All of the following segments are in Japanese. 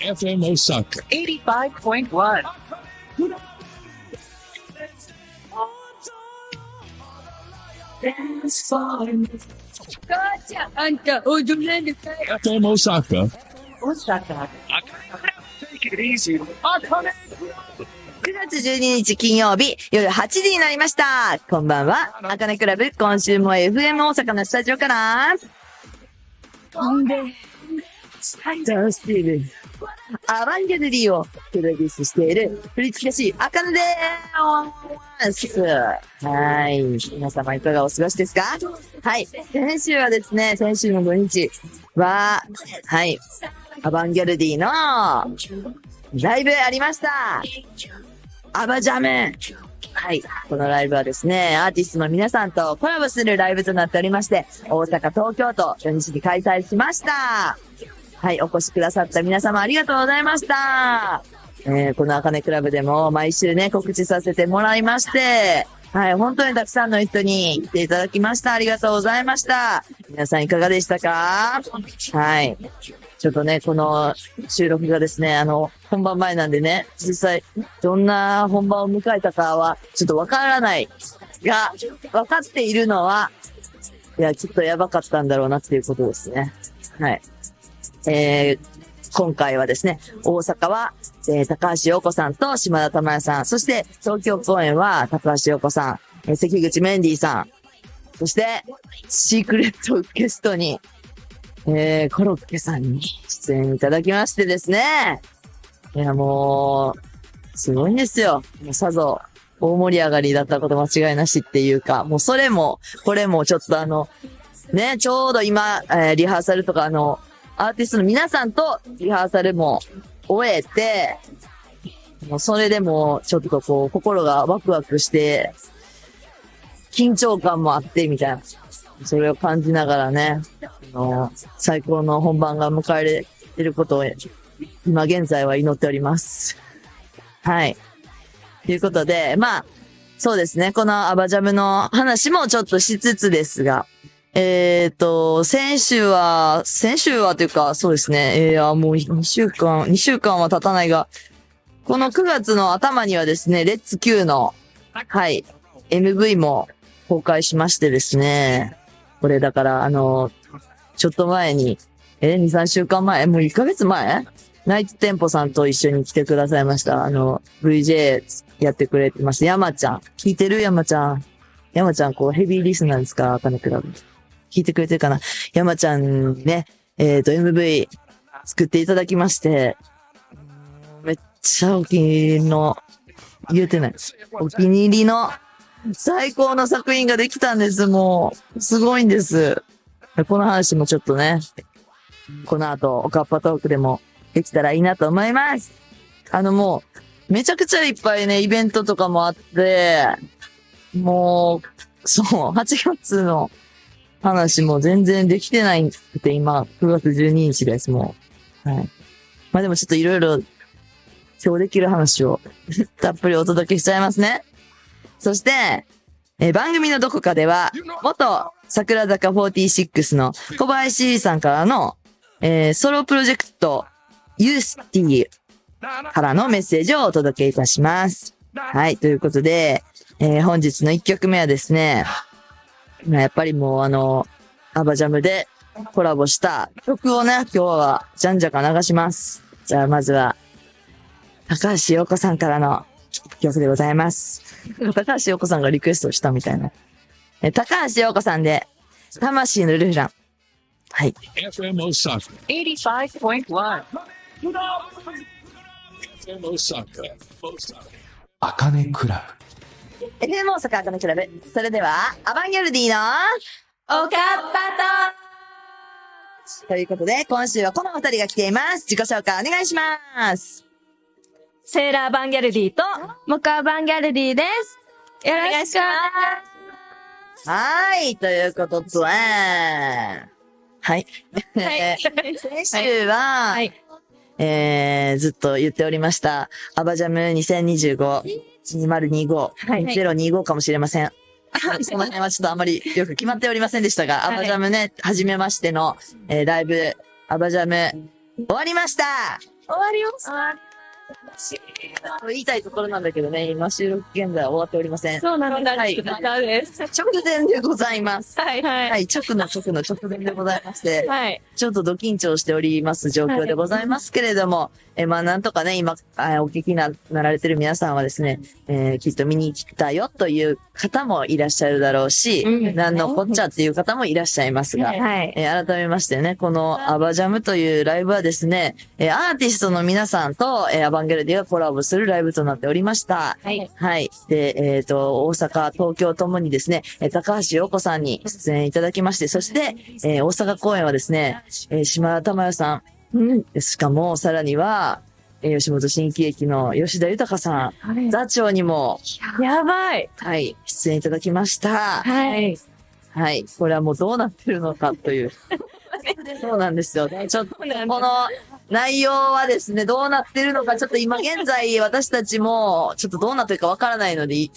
FM Osaka 85.1. 母ちゃん、あんた、踊らぬかい。 FM Osaka Osaka. Take it easy 9月12日金曜日夜8時になりました。こんばんは。あかねクラブ、今週も FM 大阪のスタジオから、ほんで、ダンスティーブ、アバンギャルディをプロデュースしている振付師、あかねでーす。はい。皆様いかがお過ごしですか？はい。先週はですね、先週の土日は、はい。アバンギャルディのライブありました。アバジャム。はい。このライブはですね、アーティストの皆さんとコラボするライブとなっておりまして、大阪、東京と土日に開催しました。はい。お越しくださった皆様ありがとうございました。このあかねクラブでも毎週ね、告知させてもらいまして、はい。本当にたくさんの人に来ていただきました。ありがとうございました。皆さんいかがでしたか？はい。ちょっとね、この収録がですね、本番前なんでね、実際、どんな本番を迎えたかは、ちょっとわからないが、わかっているのは、いや、ちょっとやばかったんだろうなっていうことですね。はい。今回はですね、大阪は、高橋洋子さんと島田珠也さん、そして東京公演は高橋洋子さん、関口メンディーさん、そして、シークレットゲストに、コロッケさんに出演いただきましてですね。いや、もう、すごいんですよ。もうさぞ、大盛り上がりだったこと間違いなしっていうか、もうそれも、これもちょっとね、ちょうど今、リハーサルとかアーティストの皆さんとリハーサルも終えて、もうそれでもちょっとこう、心がワクワクして、緊張感もあってみたいな。それを感じながらね、最高の本番が迎えれてることを、今現在は祈っております。はい。ということで、まあ、そうですね、このアバジャムの話もちょっとしつつですが、先週はというか、そうですね、もう2週間は経たないが、この9月の頭にはですね、レッツ Q の、はい、MV も公開しましてですね、これだから、ちょっと前に、2、3週間前もう1ヶ月前ナイトテンポさんと一緒に来てくださいました。VJ やってくれてます。山ちゃん。聞いてる？山ちゃん。山ちゃん、こう、ヘビーリスナーですか？あかねクラブ。聞いてくれてるかな？山ちゃんにね、MV 作っていただきまして、めっちゃお気に入りの、言うてない。お気に入りの、最高の作品ができたんです。もう、すごいんです。この話もちょっとね、この後、おかっぱトークでもできたらいいなと思います。もう、めちゃくちゃいっぱいね、イベントとかもあって、もう、そう、8月の話も全然できてないくて、今、9月12日です、もう。はい。まあでもちょっといろいろ、今日できる話をたっぷりお届けしちゃいますね。そして、番組のどこかでは、元桜坂46の小林さんからの、ソロプロジェクト、ユースティからのメッセージをお届けいたします。はい、ということで、本日の1曲目はですね、やっぱりもうアバジャムでコラボした曲をね、今日はじゃんじゃか流します。じゃあまずは、高橋洋子さんからの曲でございます。高橋洋子さんがリクエストしたみたいな。高橋洋子さんで、魂のルフラン。はい。FM Osaka 85.1. FM Osaka あかねクラブ。FM 大阪あかねクラブ。それでは、アバンギャルディの、おかっぱということで、今週はこのお二人が来ています。自己紹介お願いします。セーラーバンギャルディと、モカバンギャルディです。よろしくお願いします。はい、ということで、はい。はい。先週は、はい。ずっと言っておりました、アバジャム2025、2025、はい。2025かもしれません。その辺はちょっとあまりよく決まっておりませんでしたが、はいアバジャムね、初めましての、ライブ、アバジャム、終わりました。終わりました。言いたいところなんだけどね、今収録現在終わっておりません。そうなんです。はいダメです。直前でございます。はい。はい、直前でございまして、はい。ちょっとド緊張しております状況でございますけれども、まあなんとかね、今、お聞きになられてる皆さんはですね、きっと見に来たよという方もいらっしゃるだろうし、なんのこっちゃっていう方もいらっしゃいますが、はい。改めましてね、このアバジャムというライブはですね、アーティストの皆さんと、アバンギャルディがコラボするライブとなっておりました。はい。はい。で、大阪、東京ともにですね、高橋洋子さんに出演いただきまして、そして、大阪公演はですね、島田珠代さん、しかも、さらには、吉本新喜劇の吉田豊さん、座長にも、やばい。はい、出演いただきました。はい。はい。これはもうどうなってるのかという。そうなんですよね。ちょっと、この内容はですね、どうなってるのか、ちょっと今現在私たちも、ちょっとどうなってるかわからないので、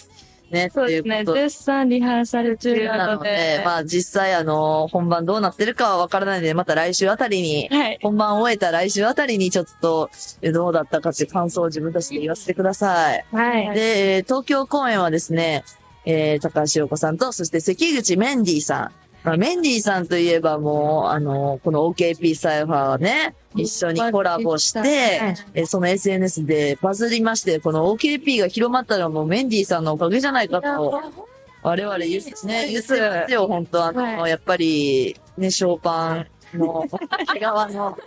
ね、そうですね。絶賛リハーサル中ななののでで、。まあ実際本番どうなってるかはわからないので、また来週あたりに、はい。本番を終えた来週あたりにちょっと、どうだったかっていう感想を自分たちで言わせてください。はい。で、東京公演はですね、高橋洋子さんと、そして関口メンディーさん。まあ、メンディーさんといえばもう、この OKP サイファーはね、一緒にコラボして、その SNS でバズりまして、この OKP が広まったのはもうメンディーさんのおかげじゃないかと、我々言ってますよ、本当やっぱり、ね、ショーパンの、側の、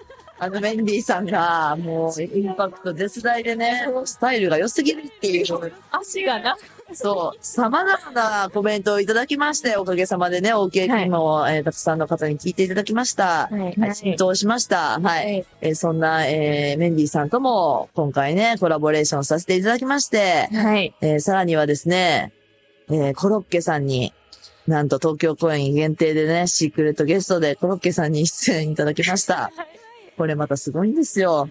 メンディーさんが、もう、インパクト絶大でね、スタイルが良すぎるっていう。足がな。そう、様々なコメントをいただきまして、おかげさまでね、OK も、たくさんの方に聞いていただきました。はい。浸透しました。はい。そんな、メンディーさんとも、今回ね、コラボレーションさせていただきまして、はい。さらにはですね、コロッケさんに、なんと東京公演限定でね、シークレットゲストでコロッケさんに出演いただきました。これまたすごいんですよ。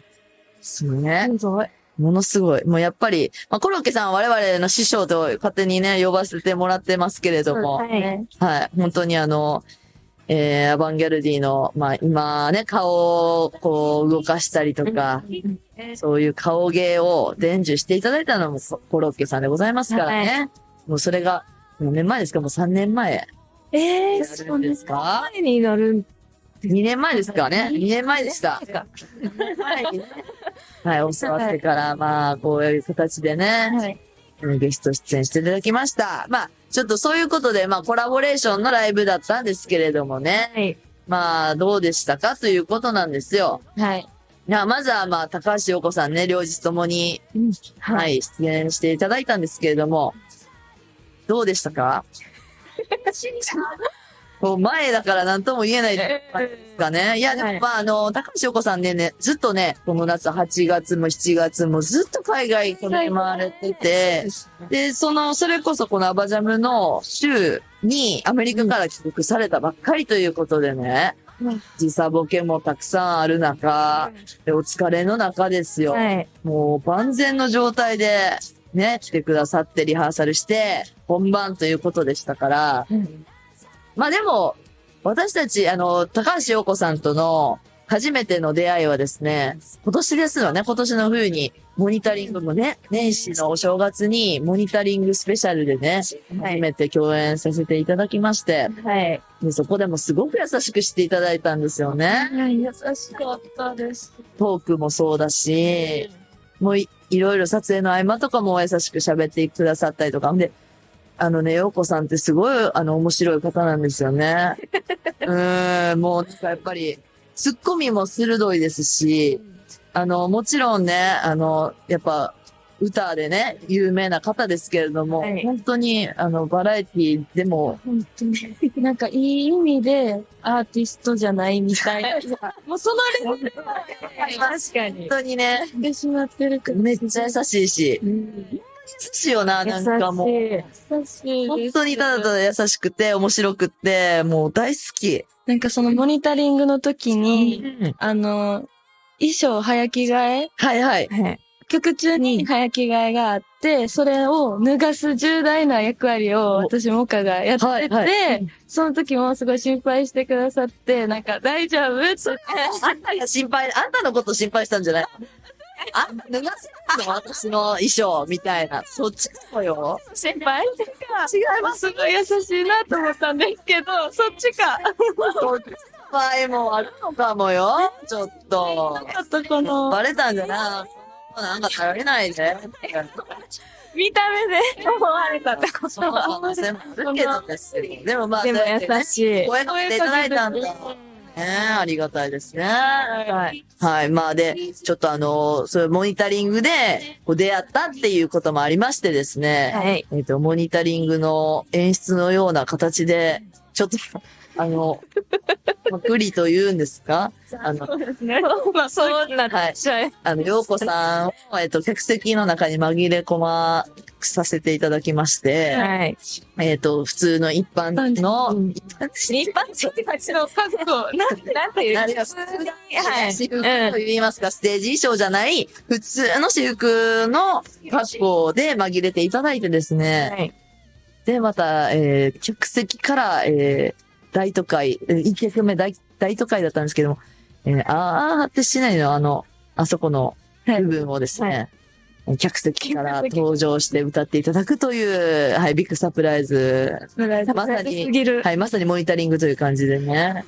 すごい。ものすごい。もうやっぱり、まあ、コロッケさんは我々の師匠と勝手にね、呼ばせてもらってますけれども、はい。はい。本当にアバンギャルディの、まあ今ね、顔をこう動かしたりとか、そういう顔芸を伝授していただいたのもコロッケさんでございますからね。もうそれが、何年前ですか？もう3年前。そんですか前になるん2年前ですかね。2年前でした。はい、お世話してから、まあ、こういう形でね、ゲスト出演していただきました。まあ、ちょっとそういうことで、まあ、コラボレーションのライブだったんですけれどもね。はい。まあ、どうでしたかということなんですよ。はい。いや、まずは、まあ、高橋洋子さんね、両日ともに、はい、出演していただいたんですけれども、どうでしたか？もう前だから何とも言えないですかね。いや、でもまあ、高橋洋子さんね、ずっとね、この夏8月も7月もずっと海外飛び回れてて、で、それこそこのアバジャムの週にアメリカから帰国されたばっかりということでね、時差ボケもたくさんある中、でお疲れの中ですよ。もう万全の状態でね、来てくださってリハーサルして本番ということでしたから、まあでも、私たち、高橋洋子さんとの初めての出会いはですね、今年ですよね、今年の冬に、モニタリングもね、年始のお正月にモニタリングスペシャルでね、初めて共演させていただきまして、でそこでもすごく優しくしていただいたんですよね。優しかったです。トークもそうだし、もういろいろ撮影の合間とかも優しく喋ってくださったりとか。で、洋子さんってすごい、面白い方なんですよね。もうなんかやっぱり、ツッコミも鋭いですし、もちろんね、やっぱ、歌でね、有名な方ですけれども、本当に、バラエティでも、本当に。なんかいい意味でアーティストじゃないみたいな。もうそのレベルは確かに。本当にね、してしまってるから。めっちゃ優しいし、優しいよな、なんかもう。優しい。本当にただただ優しくて、面白くて、もう大好き。なんかそのモニタリングの時に、衣装早着替えはいはい。曲中に早着替えがあって、それを脱がす重大な役割を私もかがやってて、その時もすごい心配してくださって、なんか大丈夫って。あんたのこと心配したんじゃない？脱がせたの私の衣装みたいな。そっちかもよ。先輩が、違います。すごい優しいなと思ったんですけど、そっちか。そっちの場合もあるのかもよ。ちょっと。ちょっとこの、バレたんじゃないなんか頼りないで。見た目で思われたってこそのとは。可能性もあるけどですよ。でもまあ、でも優しい。声かけていただいたんだ。ねありがたいですね。はい。はい。まあで、ちょっとそういうモニタリングでこう出会ったっていうこともありましてですね。はい。モニタリングの演出のような形で、ちょっと、パクリと言うんですかそうですね。まあ、そうなっちゃい。ようこさんを、客席の中に紛れ込まさせていただきまして、はい。普通の一般の、一般人たちの格好、なんていうあれは普通の私服と言いますか、ステージ衣装じゃない、普通の私服の格好で紛れていただいてですね。はい。で、また、客席から、大都会、1曲目大都会だったんですけども、ってしないの、あそこの部分をですね、客席から登場して歌っていただくという、はい、ビッグサプライズ。まさに、はい、まさにモニタリングという感じでね。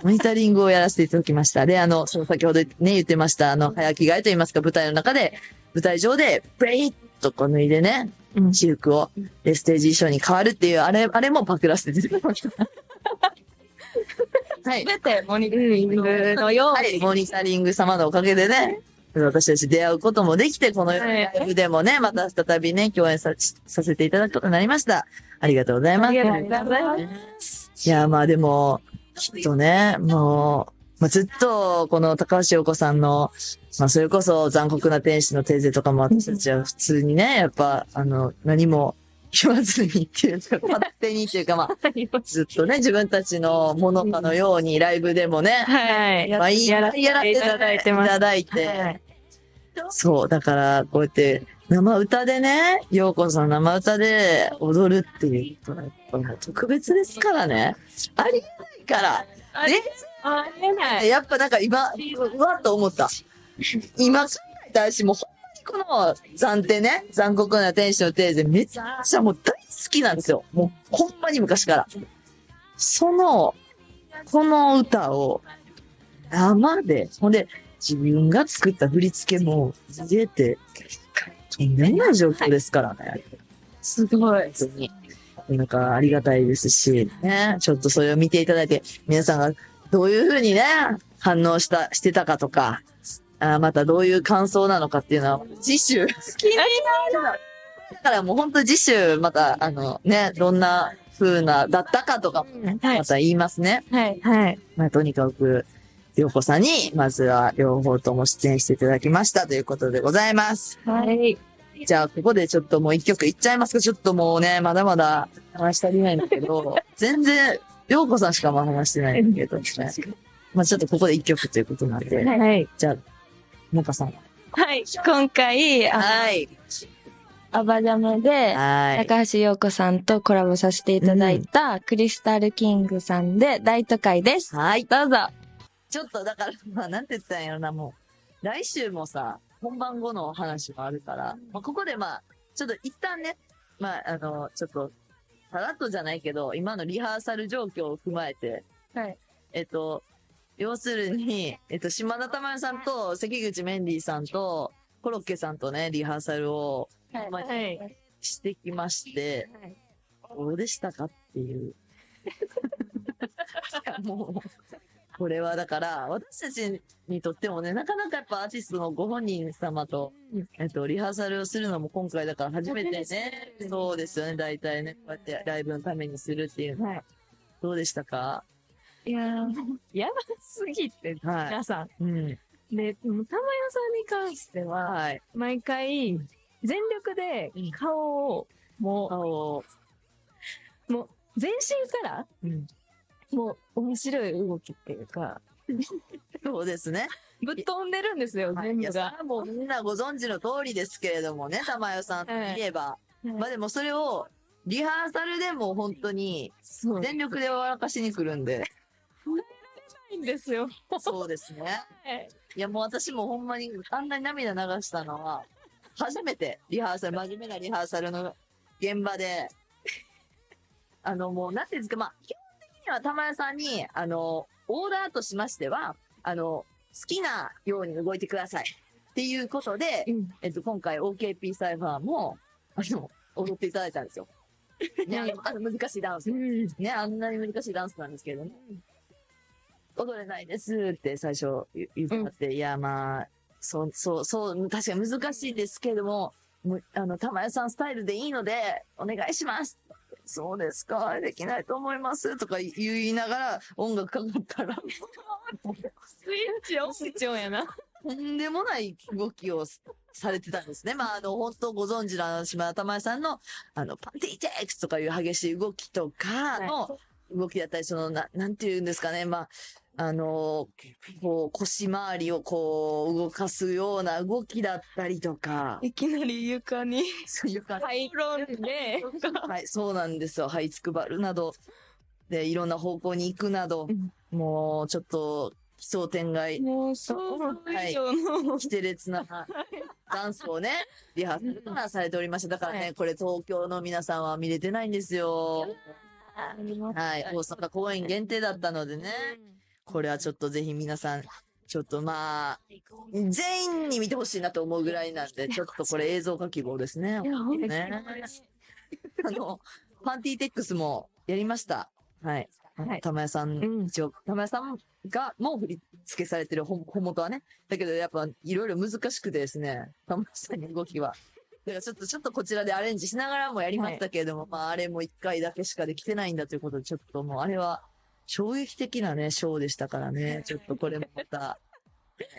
モニタリングをやらせていただきました。で、先ほどね、言ってました、早着替えと言いますか、舞台の中で、舞台上で、ブレイッとこう脱いでね、私服を、で、ステージ衣装に変わるっていう、あれもパクらせていただきました。はい。すべてモニタリングのようはい、モニタリング様のおかげでね、私たち出会うこともできて、このライブでもね、また再びね、共演させていただくことになりました。ありがとうございます。ありがとうございます。いや、まあでも、きっとね、もう、ずっと、この高橋洋子さんの、まあそれこそ残酷な天使のテーゼとかも私たちは普通にね、やっぱ、何も言わずにっていうか、勝手にっていうかまあ、ずっとね、自分たちのものかのようにライブでもね、はい。まあいいやらせていただいてます。いただいて、はい。そう、だから、こうやって、生歌でね、ようこさん生歌で踊るっていうことは、やっぱもう特別ですからね。ありえないから。ありえない。やっぱなんか今、うわっと思った。今考えたし、もうほんまにこの暫定ね、残酷な天使のテーゼめちゃくちゃもう大好きなんですよ。もうほんまに昔から。この歌を生で、ほんで自分が作った振り付けも入れて、とんでもない状況ですからね。すごい。本当に。なんかありがたいですし、ね、ちょっとそれを見ていただいて、皆さんがどういうふうにね、反応してたかとか、またどういう感想なのかっていうのは、次週。気になる。だからもう本当次週、また、ね、どんな風な、だったかとか、また言いますね。はい。はい。まあ、とにかく、りょうこさんに、まずは両方とも出演していただきましたということでございます。はい。じゃあ、ここでちょっともう一曲いっちゃいますか。ちょっともうね、まだまだ話足りないんだけど、全然、りょうこさんしかも話してないんだけどね。まあちょっとここで一曲ということなんで。はい。じゃあ、もかさん。はい。今回、はい。アバジャムで、はい。高橋洋子さんとコラボさせていただいた、クリスタルキングさんで大都会です。はい。どうぞ。ちょっとだから、まあなんて言ったんやろな、もう。来週もさ、本番後の話もあるから、まあここでまあ、ちょっと一旦ね、まあちょっと、さらっとじゃないけど、今のリハーサル状況を踏まえて、はい。要するに、島田珠代さんと関口メンディーさんとコロッケさんとね、リハーサルを、まあはい。してきまして、どうでしたかっていう。いやもう、これはだから、私たちにとってもね、なかなかやっぱアーティストのご本人様と、リハーサルをするのも今回だから初めてね、そうですよね、大体ね、こうやってライブのためにするっていうのは、どうでしたか？いやー、やばすぎて、はい。皆さん。うん。で、玉代さんに関しては、はい。毎回、全力で顔を、も顔、う、全身から、うん。もう、面白い動きっていうか、そうですね。ぶっ飛んでるんですよ、全いや、部が。それはもうみんなご存知の通りですけれどもね、玉代さんといえば。まあでもそれを、リハーサルでも本当に、そう。全力で笑かしに来るんで。いんですよ。そうですね。はい。いや、もう私もほんまにあんなに涙流したのは、初めてリハーサル、真面目なリハーサルの現場で、もう、なんていうんですか、まあ、基本的には玉屋さんに、オーダーとしましては、好きなように動いてください。っていうことで、今回 OKP サイファーも、踊っていただいたんですよ。ね、難しいダンス。ね、あんなに難しいダンスなんですけれども、踊れないですって最初言ってあって、いや、まあ、そう、確かに難しいですけれども、玉屋さんスタイルでいいので、お願いしますそうですか、できないと思いますとか言いながら音楽かかったら、スイッチオンスイッチオンやな。とんでもない動きをされてたんですね。まあ、本当ご存知の島田玉江さんの、パンティーテックスとかいう激しい動きとかの動きだったり、なんて言うんですかね。まあ、こう、腰回りをこう、動かすような動きだったりとか。いきなり床にそういう感じ。入るんで、はい、そうなんですよ。這いつくばるなど、で、いろんな方向に行くなど、もう、ちょっと、奇想天外。もう、想像以上の、規定列なダンスをね、リハーサルされておりました。だからね、これ東京の皆さんは見れてないんですよ。はい、大阪公演限定だったのでね。これはちょっとぜひ皆さん、ちょっとまあ、全員に見てほしいなと思うぐらいなんで、ちょっとこれ映像化希望ですね。いや、ほんとにね。パンティーテックスもやりました。はい。玉屋さん、一応、玉屋さんが、もう振り付けされてる本元はね。だけど、やっぱ、いろいろ難しくてですね、玉屋さんの動きは。だからちょっとこちらでアレンジしながらもやりましたけれども、まあ、あれも一回だけしかできてないんだということで、ちょっともう、あれは、衝撃的なね、ショーでしたからね。ちょっとこれも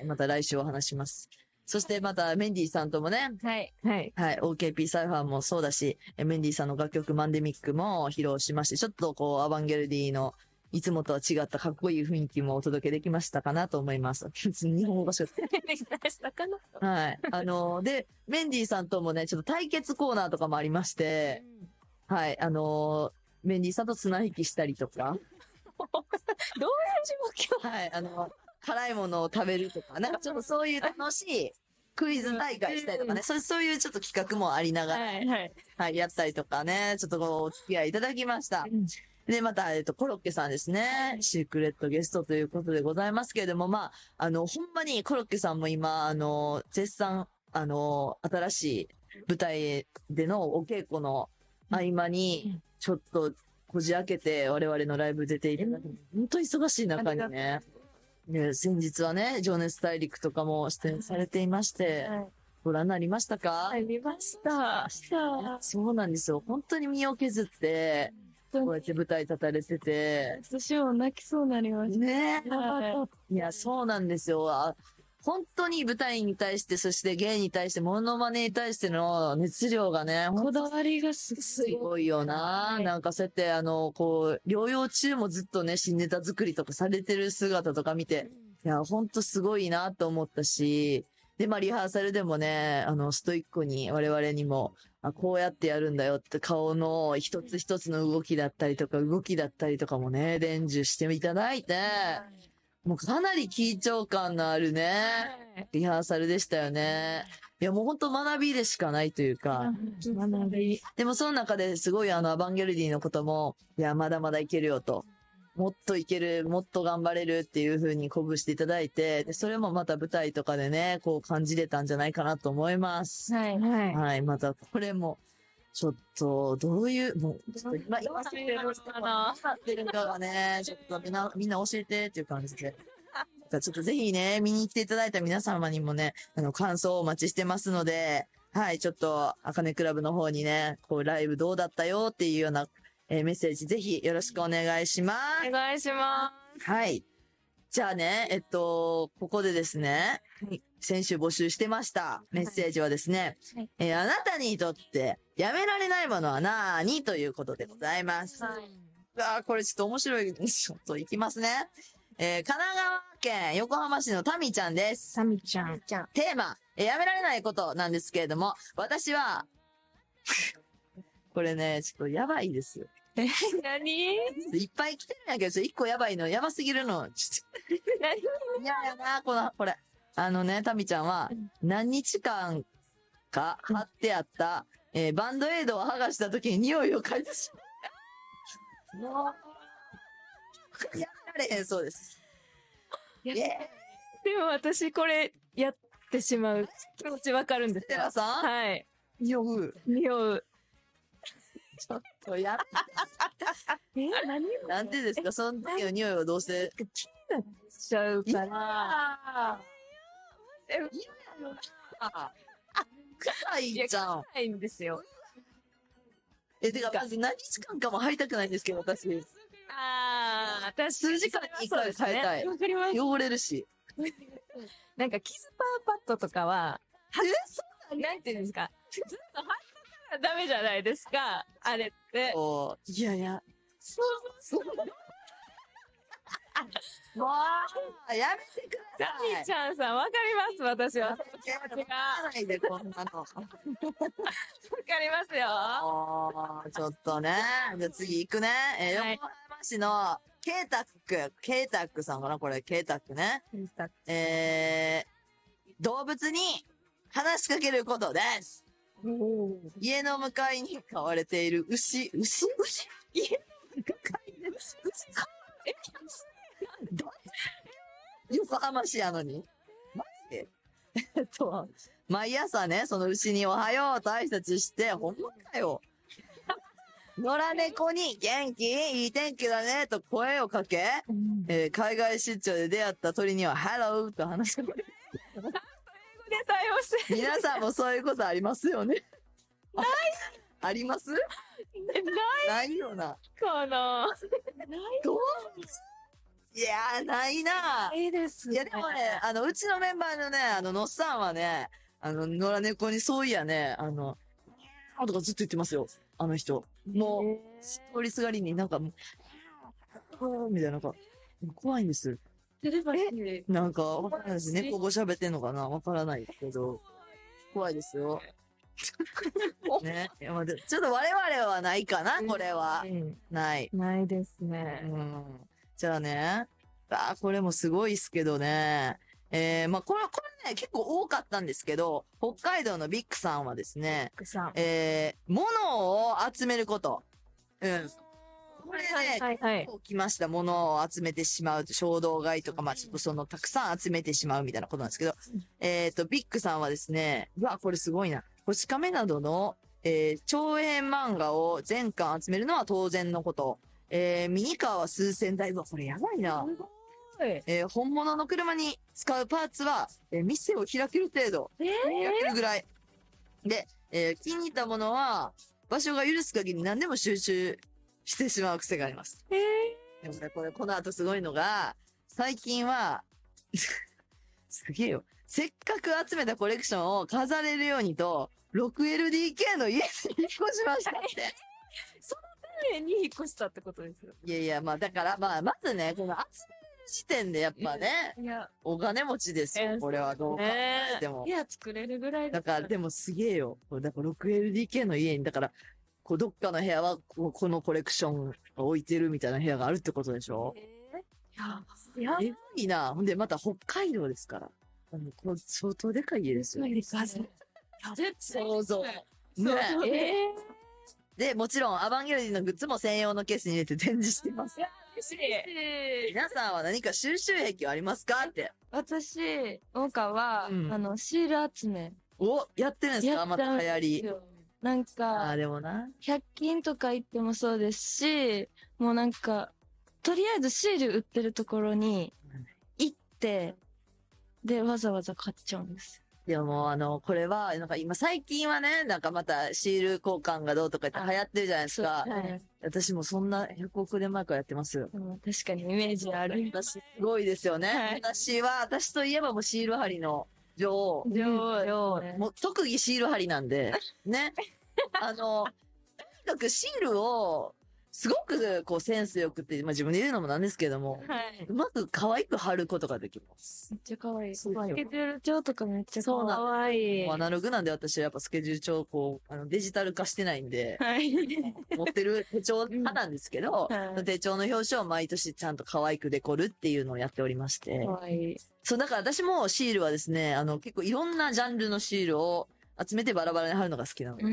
また来週お話します。そしてまたメンディーさんともね、はい。OKP サイファーもそうだし、メンディーさんの楽曲マンデミックも披露しまして、ちょっとこう、アバンゲルディのいつもとは違ったかっこいい雰囲気もお届けできましたかなと思います。日本語がしょできましたかな。はい。で、メンディーさんともね、ちょっと対決コーナーとかもありまして、はい。メンディーさんと綱引きしたりとか、どういう状況？はい。辛いものを食べるとか、なんかちょっとそういう楽しいクイズ大会したりとかね、そういうちょっと企画もありながら、はい、やったりとかね、ちょっとこう、お付き合いいただきました。で、また、コロッケさんですね。シークレットゲストということでございますけれども、まあ、ほんまにコロッケさんも今、絶賛、新しい舞台でのお稽古の合間に、ちょっとこじ開けて我々のライブ出ていただき、本当忙しい中にね、先日はね、情熱大陸とかも出演されていまして、ご覧になりましたか？はい、見ました。そうなんですよ。本当に身を削って、こうやって舞台立たれてて。私も泣きそうになりました。ねえ。いや、そうなんですよ。本当に舞台に対して、そして芸に対して、モノマネに対しての熱量がね、こだわりがすごいよな。なんかそうやって、こう、療養中もずっとね、新ネタ作りとかされてる姿とか見て、いや、ほんとすごいなと思ったし、で、まあ、リハーサルでもね、ストイックに我々にも、こうやってやるんだよって顔の一つ一つの動きだったりとかもね、伝授していただいて、もうかなり緊張感のあるね、リハーサルでしたよね。いや、もうほんと学びでしかないというか。学び。でもその中ですごいアバンゲルディのことも、いや、まだまだいけるよと。もっといける、もっと頑張れるっていう風に鼓舞していただいて、で、それもまた舞台とかでね、こう感じれたんじゃないかなと思います。はい、またこれも、ちょっと、どういう、もう、ちょっと今してるかがね、ちょっとみんな教えてっていう感じで。ちょっとぜひね、見に来ていただいた皆様にもね、感想をお待ちしてますので、はい、ちょっと、あかねクラブの方にね、こう、ライブどうだったよっていうような、メッセージぜひよろしくお願いします。お願いします。はい。じゃあね、ここでですね、先週募集してましたメッセージはですね、あなたにとってやめられないものは何ということでございます。これちょっと面白い。ちょっといきますね。神奈川県横浜市のタミちゃんです。タミちゃん。テーマ、やめられないことなんですけれども、私は、これね、ちょっとやばいです。何？いっぱい来てるんやけど、一個やばいの、やばすぎるの。嫌やな、これ。タミちゃんは、何日間か貼ってあった、バンドエイドを剥がした時に匂いを嗅いでしまう。もう、やられへんそうです。イェーイ。でも私これやってしまう気持ちわかるんですよ。テラさんはい。匂う。匂う。ちょっとや何なんでですか？その時の匂いはどうせ。しちゃうから。臭いじゃん。ないんですよ。てか、まず何日間かも入りたくないんですけど、私。ああ、私、数時間に一回変えたいわかります。汚れるし。なんか、キスパーパッドとかは、なんていうんですか、ずっと貼ったらダメじゃないですか、あれって。いやいや。そう。もう、やめてくだダさい。ミちゃんさん、わかります、私は。わかないで、こんなの。りますよ。ちょっとね。じゃあ次行くね。はい横浜市のケータックさんかなこれ、ケータックね。動物に話しかけることです。家の向かいに飼われている牛家の向かいに牛横浜市やのにマジで毎朝ね、その牛におはようと挨拶して、ほんまかよ。野良猫に元気いい天気だねと声をかけ、海外出張で出会った鳥にはハローと話しかける。で対応して皆さんもそういうことありますよね。ありますないよな。かな。どういやー、ないな。いいですね。いや、でもね、うちのメンバーのね、のっさんはね、野良猫にそういやね、とかずっと言ってますよ。あの人。もう、通りすがりになんか、みたいな、なんか、怖いんです。テレパシー。なんか、わからないです。猫語喋ってんのかなわからないけど、怖いですよ。ね。いやまあちょっと我々はないかな、これは。ない。ないですね。じゃあね。これもすごいっすけどね。これね、結構多かったんですけど、北海道のビッグさんはですね、物を集めること。これね、結構来ました。物を集めてしまう。衝動買いとか、ちょっとたくさん集めてしまうみたいなことなんですけど、ビッグさんはですね、これすごいな。こち亀などの、長編漫画を全巻集めるのは当然のこと。ミニカーは数千台。これやばいな。本物の車に使うパーツは、店を開ける程度。開けるぐらい。で、気に入ったものは、場所が許す限り何でも収集してしまう癖があります。でもね、この後すごいのが、最近は、すげえよ。せっかく集めたコレクションを飾れるようにと、6LDK の家に引っ越しましたって。そのために引っ越したってことですよ。いやいや、だから、まずね、この集める時点でやっぱね、お金持ちですよ。これはどう考えても。部屋作れるぐらいだから、でもすげえよ。だから 6LDK の家に、だから、どっかの部屋は、このコレクションを置いてるみたいな部屋があるってことでしょ？いいな。ほんで、また北海道ですから。相当でかい家ですよ。想像。ね。で、もちろん、アバンギャルディのグッズも専用のケースに入れて展示してます。皆さんは何か収集癖はありますかって。私、岡は、シール集め。やってるんですか？また流行り。なんか、でもな。100均とか行ってもそうですし、もうなんか、とりあえずシール売ってるところに行って、で、わざわざ買っちゃうんです。でもこれは、なんか今最近はね、なんかまたシール交換がどうとか言って流行ってるじゃないですか。私もそんな100億年前からやってますよ。確かにイメージある。私すごいですよね。私といえばもうシール貼りの女王。もう特技シール貼りなんで、ね。とにかくシールをすごく、こう、センスよくて、まあ自分で言うのもなんですけども、はい。うまく可愛く貼ることができます。めっちゃ可愛い。スそうよケジュール帳とかめっちゃそうな可愛い。アナログなんで私はやっぱスケジュール帳、こう、デジタル化してないんで、はい。持ってる手帳派なんですけど、はい手帳の表紙を毎年ちゃんと可愛くデコるっていうのをやっておりまして。可愛い。そう、だから私もシールはですね、結構いろんなジャンルのシールを集めてバラバラに貼るのが好きなので。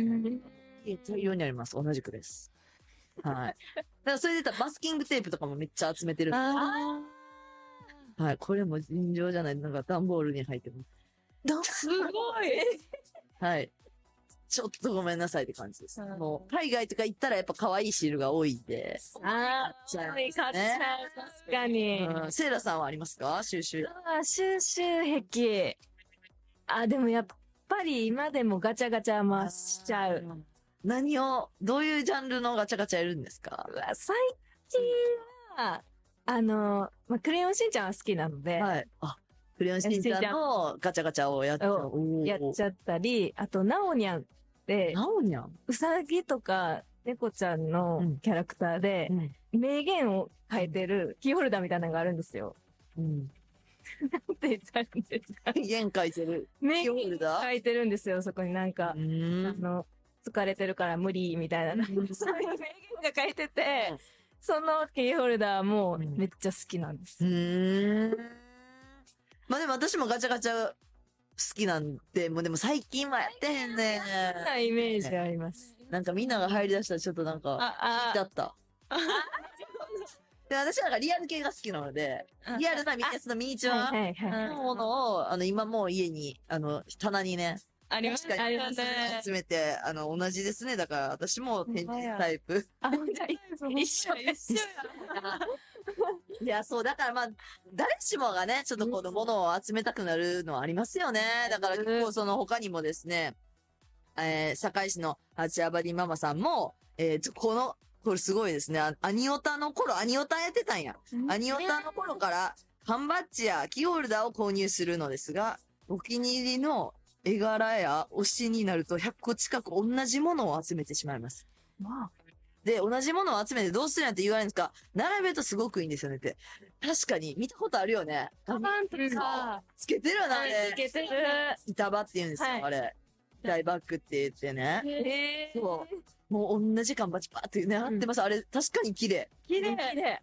大量にあります。同じくです。はい。だからそれで言ったらマスキングテープとかもめっちゃ集めてる。あはい。これも尋常じゃない。なんか段ボールに入ってます。ー。すごい。はい。ちょっとごめんなさいって感じです。うんもう、海外とか行ったらやっぱ可愛いシールが多いんで。あー。じゃあ買っちゃう。確かに。うん。セイラさんはありますか収集。収集癖。あ、でもやっぱり今でもガチャガチャ回しちゃう。どういうジャンルのガチャガチャやるんですか？うわ最近は、まあ、クレヨンしんちゃんは好きなので、はい。あ、クレヨンしんちゃんのガチャガチャをやっちゃう。やっちゃったり、あと、なおにゃんって、なおにゃん。うさぎとか猫ちゃんのキャラクターで、名言を書いてるキーホルダーみたいなのがあるんですよ。うん。なんて言ったらいいんですか？家書いてる。名キーホ言ルダー書いてるんですよ、そこになんか。疲れてるから無理みたいな、そういう名言が書いてて、そのキーホルダーもめっちゃ好きなんです。まあでも私もガチャガチャ好きなんで、もうでも最近はやってへんね。そんなイメージあります。なんかみんなが入り出したらちょっとなんか、聞いちゃった。で、私なんかリアル系が好きなので、リアルなやつのミニチュアはいはい。のものを、今もう家に、棚にね、あります確かにありますね。集めて、同じですね。だから私も展示タイプ。あ、一緒一緒いや、そう、だからまあ、誰しもがね、ちょっとこのものを集めたくなるのはありますよね。だから結構その他にもですね、堺市のハチアバディママさんも、これすごいですね。アニオタの頃、アニオタやってたんや。アニオタの頃から、缶バッジやキーホルダーを購入するのですが、お気に入りの絵柄や推しになると100個近く同じものを集めてしまいます。で、同じものを集めてどうするんやって言われるんですか？並べるとすごくいいんですよねって。確かに、見たことあるよね。カバンとか、つけてるよな、あれつ。けてる。板場って言うんですよ、はいあれ。大バッグって言ってね。そう。もう同じ缶バッジパーってね、貼ってます。あれ、確かに綺麗。綺麗。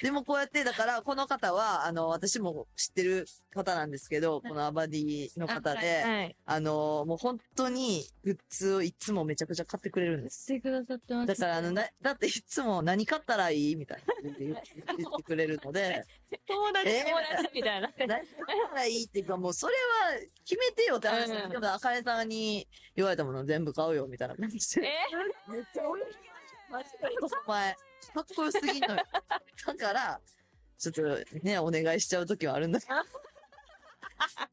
でもこうやって、だから、この方は、私も知ってる方なんですけど、このアバディの方で、はい。もう本当にグッズをいつもめちゃくちゃ買ってくれるんです。してくださってます。だからだっていつも何買ったらいいみたいな言ってくれるので、友達みたいな。何買ったらいいっていうかもうそれは決めてよって話なんですけど、あかねさんに言われたもの全部買うよみたいな感じで。めっちゃマジでお前、かっこよすぎんのよ。だから、ちょっとね、お願いしちゃうときはあるんだけ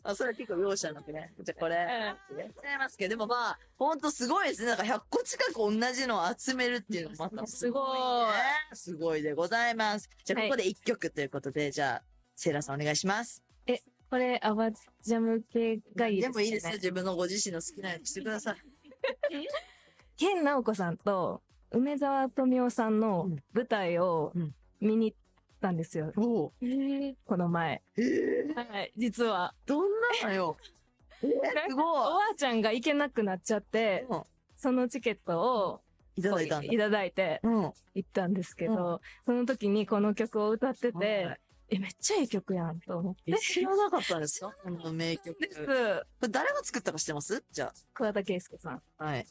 ど。それは結構容赦なくね。じゃあこれ、やっちゃいますけど、でもまあ、ほんとすごいですね。なんか100個近く同じのを集めるっていうのもまたすごいね。すごいでございます。じゃあここで1曲ということで、じゃあ、セイラさんお願いします。これ、アバジャム系がいいですね。でもいいですよ。自分のご自身の好きなやつしてください。ケンナオコさんと梅沢富美男さんの舞台を見に行ったんですよ。おこの前。はい、実は。どんなのよ。すごおばあちゃんが行けなくなっちゃって、そのチケットをい。いただいたんだ。いただいて行ったんですけど、その時にこの曲を歌ってて、めっちゃいい曲やんと思って。知らなかったんですかこの名曲。です。これ誰が作ったか知ってますじゃ桑田佳祐さん。あ。はい。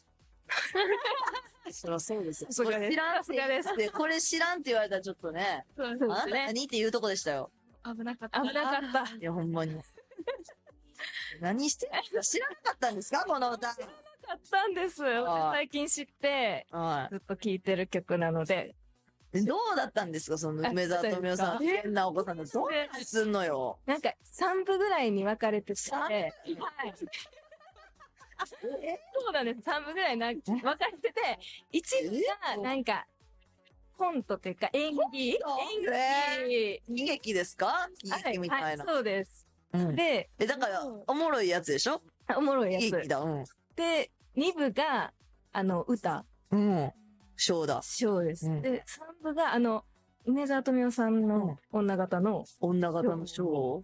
そりゃそうですよ。さすがです知らんさすがですって、これ知らんって言われたらちょっとね、そうあなた何って言うとこでしたよ。危なかった。危なかった。いや、ほんまに。何してんですか知らなかったんですかこの歌。買ったんです。最近知って、はずっと聴いてる曲なので。い。どうだったんですかその梅沢富美男さん、変なお子さんのどうすんのよ。なんか3部ぐらいに分かれてて、はい。そうなんです。3部ぐらい分かれてて、1部がなんか、コントっていうか演技演技悲劇ですか喜劇みたいな。そうです。うんで、だから、おもろいやつでしょおもろいやつ。喜劇だ。うん。で、2部が、歌。うん。章だ。章です。うんで、3部が、梅沢富美男さんの女型の、女型の章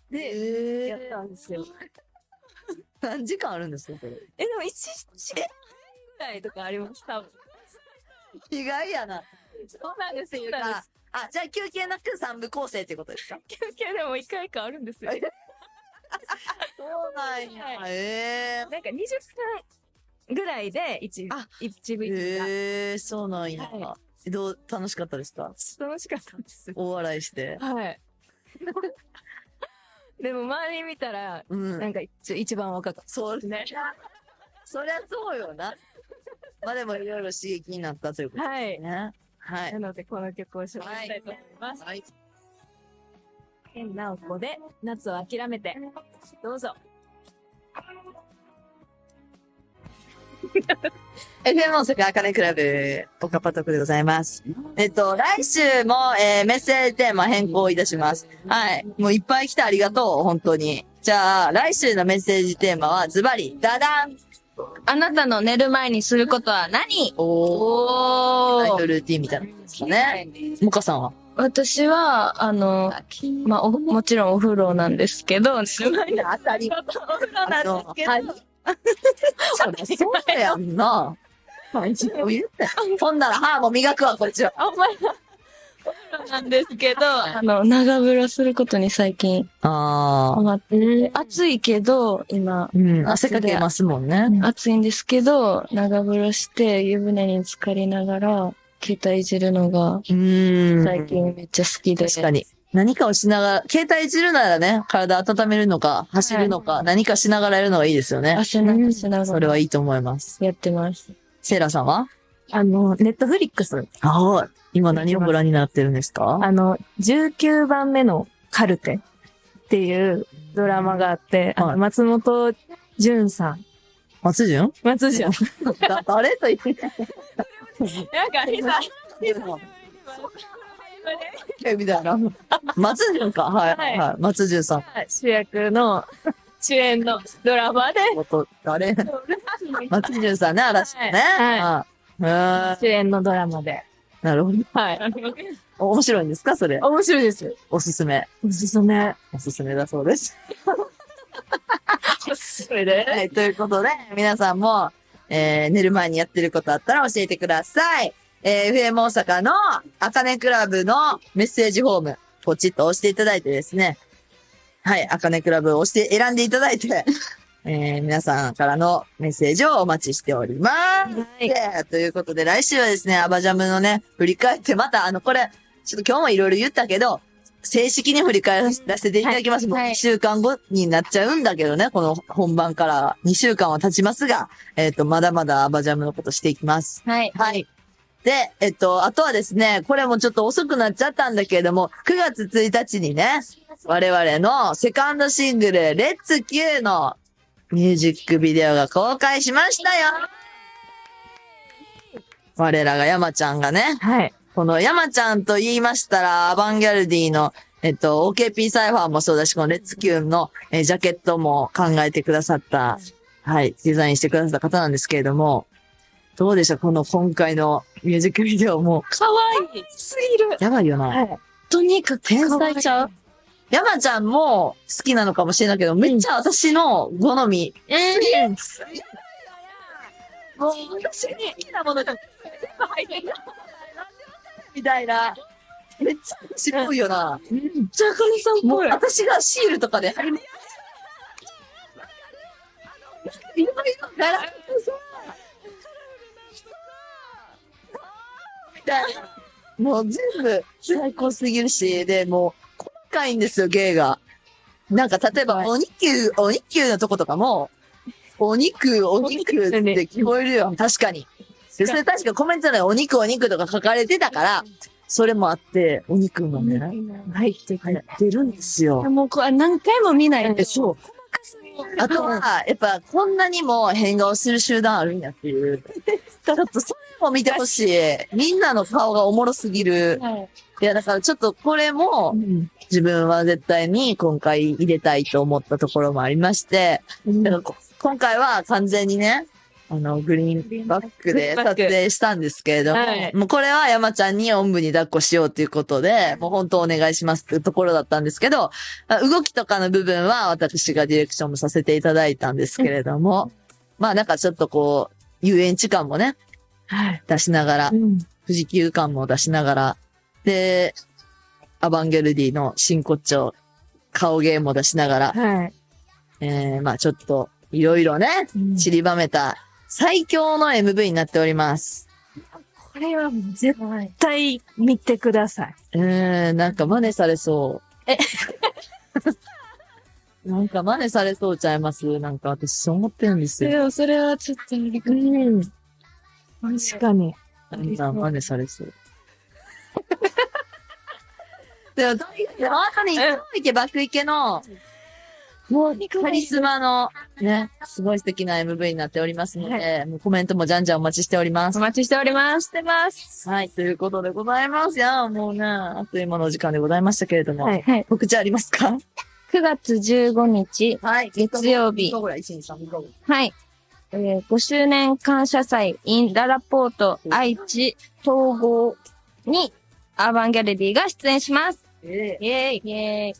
で、やったんですよ。何時間あるんですかこれ。でも1時間ぐらいとかあります、多分。意外やな。そうなんですよ。あ、じゃあ休憩なく3部構成ってことですか？休憩でも1回かあるんですよ。そうなんや。はえなんか20分ぐらいで一部一部がそうなんや。は楽しかったですか？楽しかったです。大笑いして。はい。でも周り見たら、うん。なんか一番若かったそうですね。そりゃそうよな。まあでもいろいろ刺激になったということはい。ですね。はいな。ので、この曲を紹介したいと思います。はい。変なおこで、夏を諦めて。どうぞ。FM 大阪あかねクラブ、おかぱとくでございます。来週も、メッセージテーマ変更いたします。はい。もういっぱい来てありがとう、本当に。じゃあ、来週のメッセージテーマは、ズバリ、ダダンあなたの寝る前にすることは何？ナイおトルーティンみたいなのですかね。もかさんは私は、まあ、もちろんお風呂なんですけど、寝る前に当たり。お風呂なんですけど、はい。そうやんな。毎日も言って。ほんなら歯も磨くわ、こっちは。あんまりなんですけど、長風呂することに最近あハマってて、暑いけど、今、うん、汗かけますもんね。暑いんですけど、長風呂して湯船に浸かりながら、携帯いじるのが最近めっちゃ好きで。確かに。何かをしながら、携帯いじるならね、体温めるのか、走るのか、何かしながらやるのがいいですよね。汗流しながそられはいいと思います。やってます。セイラさんはネットフリックス。はい。今何をご覧になってるんですか19番目のカルテっていうドラマがあって、はい松本潤さん。松潤松潤。誰と言ってなんか、みたいな。松潤か。はい。はいはい。松潤さん。主役の、主演のドラマで、誰松潤さんね、嵐ね。はい。主演のドラマで。なるほど。はい。面白いんですかそれ。面白いです。おすすめ。おすすめ。おすすめだそうです。おすすめで。はい。ということで、皆さんも、寝る前にやってることあったら教えてください。FM 大阪のあかねクラブのメッセージフォーム、ポチッと押していただいてですね。はい。あかねクラブを押して選んでいただいて、皆さんからのメッセージをお待ちしております。ということで、来週はですね、アバジャムのね、振り返って、またこれ、ちょっと今日もいろいろ言ったけど、正式に振り返らせていただきます。もう2週間後になっちゃうんだけどね、この本番から2週間は経ちますが、まだまだアバジャムのことしていきます。はい。はい。で、あとはですね、これもちょっと遅くなっちゃったんだけれども、9月1日にね、我々のセカンドシングル、レッツ Q のミュージックビデオが公開しましたよ。我らが山ちゃんがね、はい。この山ちゃんと言いましたら、アバンギャルディの、OKP サイファーもそうだし、このレッツ Q の、ジャケットも考えてくださった、はい、デザインしてくださった方なんですけれども、どうでしたこの今回のミュージックビデオも。かわいいすぎる。やばいよな。はい。とにかく天才ちゃう。山ちゃんも好きなのかもしれないけど、めっちゃ私の好み。もう私に好きなものが全部入ってる。みたいな。めっちゃ私っぽいよな。じゃあかねさんっもうぽい。私がシールとかで貼ります。いろいろ柄がさ、みたいな。もう全部最高すぎるし、で、もう、細かいんですよ、芸が。なんか、例えば、お肉のとことかも、お肉って聞こえるよ。確かに。で、それ確かコメントでお肉とか書かれてたから、それもあって、お肉もね、入ってるんですよ。もうこれ何回も見ないで。そう。あとは、やっぱ、こんなにも変顔する集団あるんやっていう。ちょっとそれも見てほしい。みんなの顔がおもろすぎる。いや、だからちょっとこれも、自分は絶対に今回入れたいと思ったところもありまして、だから今回は完全にね、グリーンバックで撮影したんですけれども、はいもうこれは山ちゃんにおんぶに抱っこしようということで、もう本当お願いしますっていうところだったんですけど、動きとかの部分は私がディレクションもさせていただいたんですけれども、まあなんかちょっとこう、遊園地感もね、はい。出しながらう、ん。富士急感も出しながら、で、アバンギャルディの真骨頂、顔芸も出しながら、はい。まあちょっと、いろいろね、うん散りばめた最強の MV になっております。これはもう絶対見てください。なんか真似されそう。なんか真似されそうちゃいますなんか私そう思ってるんですよ。でもそれはちょっと無理か。うん。確かに。なんか真似されそう。でも、とにかく、本当に、池爆池の、もう、カリスマの、ね、すごい素敵な MV になっておりますので、もうコメントもじゃんじゃんお待ちしておりますお。待ちしております。してます。はい、ということでございます。いや、もうね、あっという間のお時間でございましたけれども、はい。はい。告知ありますか？ 9月15日、はい。月曜日3日ぐらい、1、2、3日ぐらい。はい。5周年感謝祭 in ララポート愛知統合にアーバンギャルディが出演します。イェーイ。イェーイ。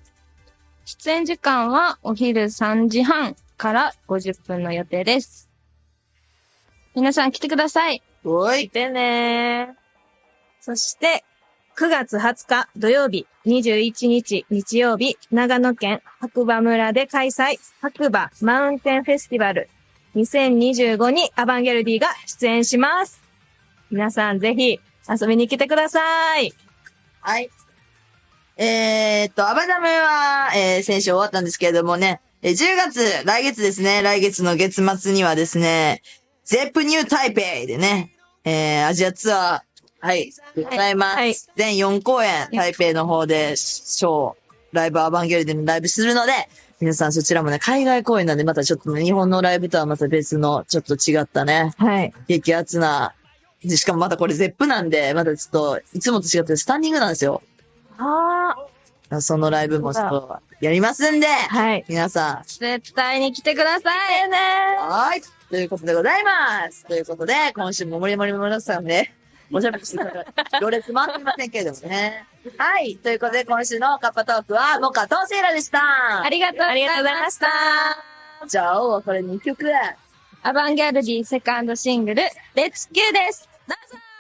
出演時間はお昼3時半から50分の予定です。皆さん来てください。おい。でねー。そして、9月20日土曜日、21日日曜日、長野県白馬村で開催、白馬マウンテンフェスティバル2025にアバンギャルディが出演します。皆さんぜひ遊びに来てください。はい。アバダムは、先週終わったんですけれどもね、10月、来月ですね、来月の月末にはですね、ゼップニュー台北でね、アジアツアー、はい、ございます。はい全4公演、台北の方で、ショー、ライブアバンギャルディのライブするので、皆さんそちらもね、海外公演なんで、またちょっとね、日本のライブとはまた別の、ちょっと違ったね、はい。激アツな、でしかもまたこれゼップなんで、またちょっと、いつもと違ってスタンディングなんですよ。そのライブもちょっとやりますんで、はい。皆さん、絶対に来てください。はい。ということでございます。ということで、今週も盛り盛り盛りさんで、おしゃべりしてたら、行列回ってませんけれどもね。はい。ということで、今週のカッパトークは、モカとセイラでした。ありがとうございました。じゃあ、お別れ2曲。アバンギャルディセカンドシングル、レッツキューです。どうぞ